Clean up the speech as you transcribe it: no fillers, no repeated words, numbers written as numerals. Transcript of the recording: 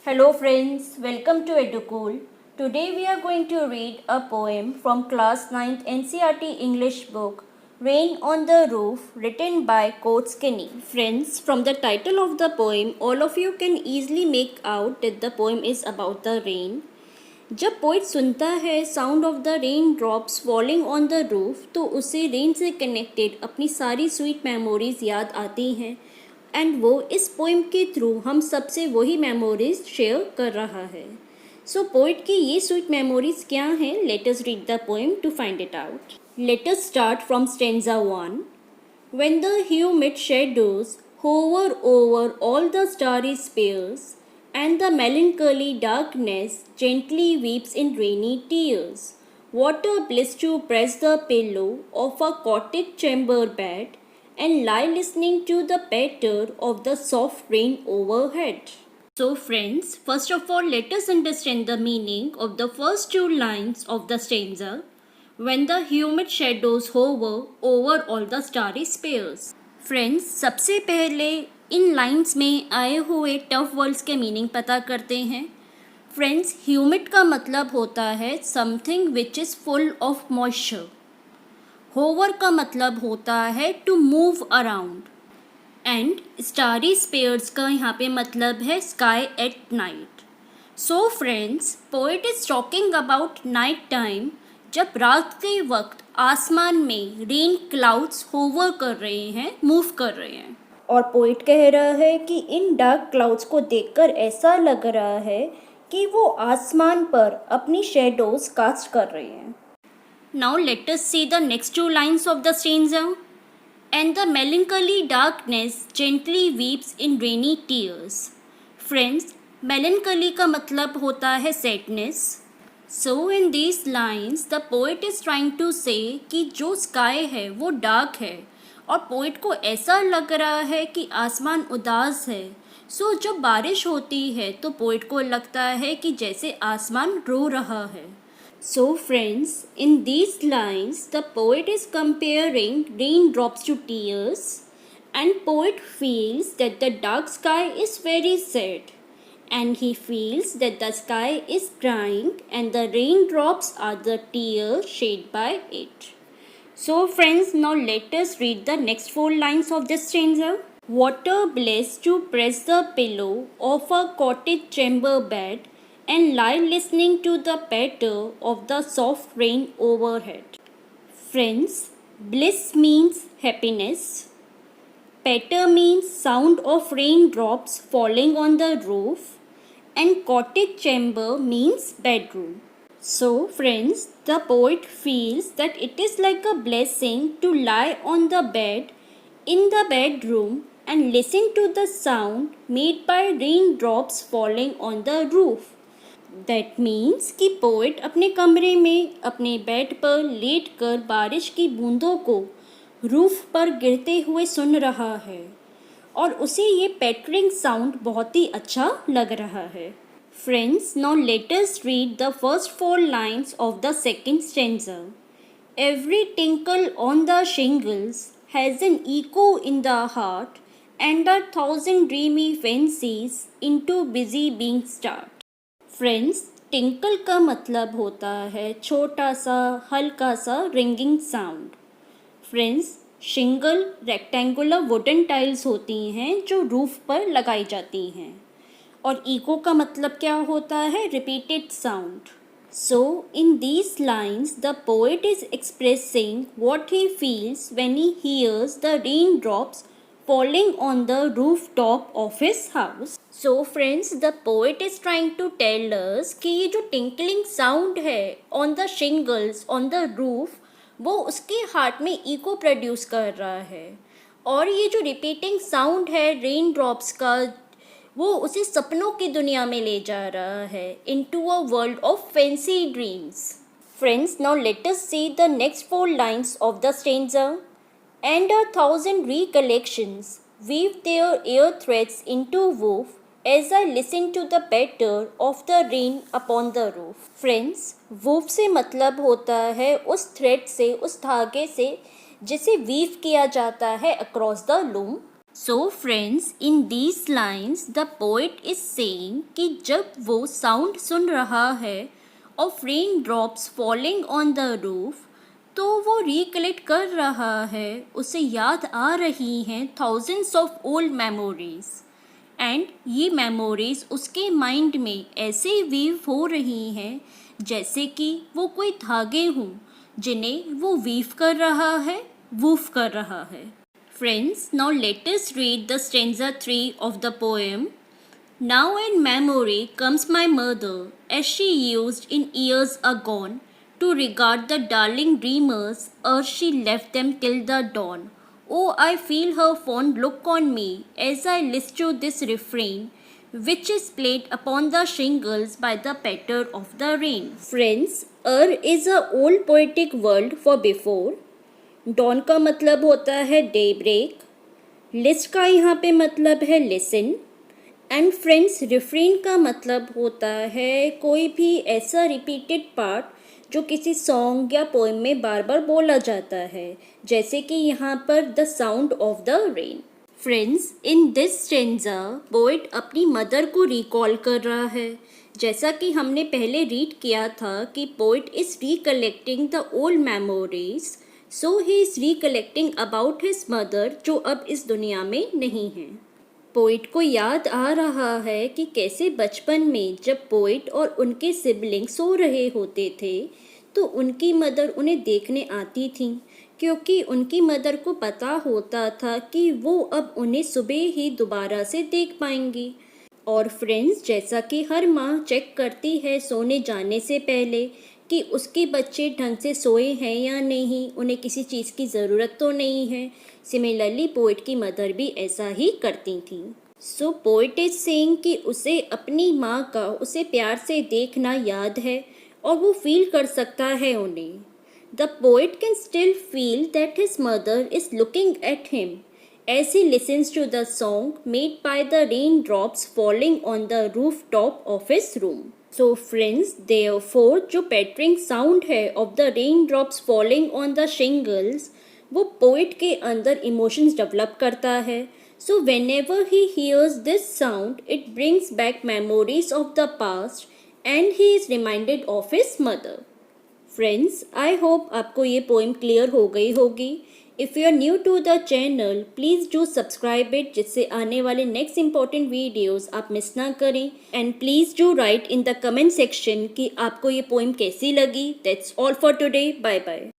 Hello friends, welcome to Educool. Today we are going to read a poem from class 9th NCERT English book Rain on the Roof written by Coach Skinny. Friends, from the title of the poem, all of you can easily make out that the poem is about the rain. जब poet सुनता है sound of the rain drops falling on the roof तो उसे rain से connected अपनी सारी sweet memories याद आती हैं एंड वो इस पोइम के थ्रू हम सबसे वही मेमोरीज शेयर कर रहा है. सो पोइट की ये स्वीट मेमोरीज क्या हैं? Let us read the poem to find it out. Let us start from stanza 1. When the humid shadows hover over all the starry spheres, and the melancholy darkness gently weeps in rainy tears, what a bliss to press the pillow of a cottage chamber bed and lie listening to the patter of the soft rain overhead. So friends, first of all let us understand the meaning of the first two lines of the stanza. When the humid shadows hover over all the starry spheres. Friends, सबसे पहले इन lines में आए हुए tough words के meaning पता करते हैं. Friends, humid का मतलब होता है something which is full of moisture. Hover का मतलब होता है to move around. And starry spheres का यहाँ पे मतलब है sky at night. So friends, poet is talking about night time, जब रात के वक्त आसमान में रेन क्लाउड्स होवर कर रहे हैं, मूव कर रहे हैं. और पोइट कह रहा है कि इन डार्क क्लाउड्स को देखकर ऐसा लग रहा है कि वो आसमान पर अपनी शेडोज कास्ट कर रहे हैं. Now let us see the next two lines of the stanza. And the melancholy darkness gently weeps in rainy tears. Friends, melancholy का मतलब होता है sadness. So in these lines the poet is trying to say कि जो sky है वो dark है और पोइट को ऐसा लग रहा है कि आसमान उदास है. सो जब बारिश होती है तो पोइट को लगता है कि जैसे आसमान रो रहा है. So friends, in these lines the poet is comparing raindrops to tears and poet feels that the dark sky is very sad. And he feels that the sky is crying and the raindrops are the tears shed by it. So friends, now let us read the next four lines of this stanza. What a bliss to press the pillow of a cottage chamber bed and lie listening to the patter of the soft rain overhead. Friends, bliss means happiness. Patter means sound of raindrops falling on the roof. And cottage chamber means bedroom. So friends, the poet feels that it is like a blessing to lie on the bed in the bedroom and listen to the sound made by raindrops falling on the roof. That means कि poet अपने कमरे में अपने bed पर late कर बारिश की बूंदों को रूफ पर गिरते हुए सुन रहा है और उसे ये पैटरिंग साउंड बहुत ही अच्छा लग रहा है. Friends, now let us read the first four lines of the second stanza. Every tinkle on the shingles has an echo in the heart and 1,000 dreamy fancies into busy being start. Friends, tinkle का मतलब होता है छोटा सा हल्का सा ringing sound. Friends, shingle rectangular wooden tiles होती हैं जो रूफ पर लगाई जाती हैं. और ईको का मतलब क्या होता है? Repeated sound. So in these lines the poet is expressing what he feels when he hears the rain drops falling on the rooftop of his house. So friends, the poet is trying to tell us कि ये जो tinkling sound है on the shingles, on the roof, वो उसके heart में eco produce कर रहा है. और ये जो रिपीटिंग साउंड है रेन ड्रॉप्स का, वो उसे सपनों की दुनिया में ले जा रहा है, into a world of fancy dreams. Friends, now let us see the next four lines of the stanza. And 1,000 recollections weave their ear threads into woof as I listen to the patter of the rain upon the roof. Friends, woof से मतलब होता है उस thread से, उस धागे से जिसे वीव किया जाता है across the loom. So friends, in these lines the poet is saying कि जब वो sound सुन रहा है of raindrops falling on the roof, तो वो recollect कर रहा है, उसे याद आ रही हैं thousands of old memories. And ये मेमोरीज उसके माइंड में ऐसे वीव हो रही हैं जैसे कि वो कोई धागे हों जिन्हें वो वीव कर रहा है, वूफ कर रहा है. Friends, now let us read the stanza 3 of the poem. Now in memory comes my mother, as she used in years agone to regard the darling dreamers ere she left them till the dawn. Oh, I feel her fond look on me as I list to this refrain, which is played upon the shingles by the patter of the rain. Friends, is a old poetic word for before. Dawn का मतलब होता है day break, list का यहाँ पे मतलब है listen, and friends refrain का मतलब होता है कोई भी ऐसा रिपीटेड पार्ट जो किसी सॉन्ग या पोएम में बार बार बोला जाता है, जैसे कि यहाँ पर the sound of the rain. Friends, in this stanza poet अपनी मदर को रिकॉल कर रहा है. जैसा कि हमने पहले रीड किया था कि poet is recollecting the old memories, so he is recollecting about his mother जो अब इस दुनिया में नहीं है. पोइट को याद आ रहा है कि कैसे बचपन में जब पोइट और उनके सिबलिंग सो रहे होते थे तो उनकी मदर उन्हें देखने आती थी, क्योंकि उनकी मदर को पता होता था कि वो अब उन्हें सुबह ही दोबारा से देख पाएंगी. और फ्रेंड्स, जैसा कि हर माँ चेक करती है सोने जाने से पहले कि उसके बच्चे ढंग से सोए हैं या नहीं, उन्हें किसी चीज़ की ज़रूरत तो नहीं है, सिमिलरली पोइट की मदर भी ऐसा ही करती थी. सो पोइट इज सेइंग कि उसे अपनी माँ का उसे प्यार से देखना याद है और वो फील कर सकता है उन्हें. The poet can still feel that his mother is looking at him as he listens to the song made by the raindrops falling on the rooftop of his room. So friends, therefore जो pattering sound है of the raindrops falling on the shingles वो poet के अंदर emotions develop करता है. So whenever he hears this sound, it brings back memories of the past and he is reminded of his mother. Friends, I hope आपको ये poem clear हो गई होगी. If you are new to the channel, please do subscribe it जिससे आने वाले next important videos आप miss ना करें. And please do write in the comment section कि आपको ये poem कैसी लगी. That's all for today. Bye bye.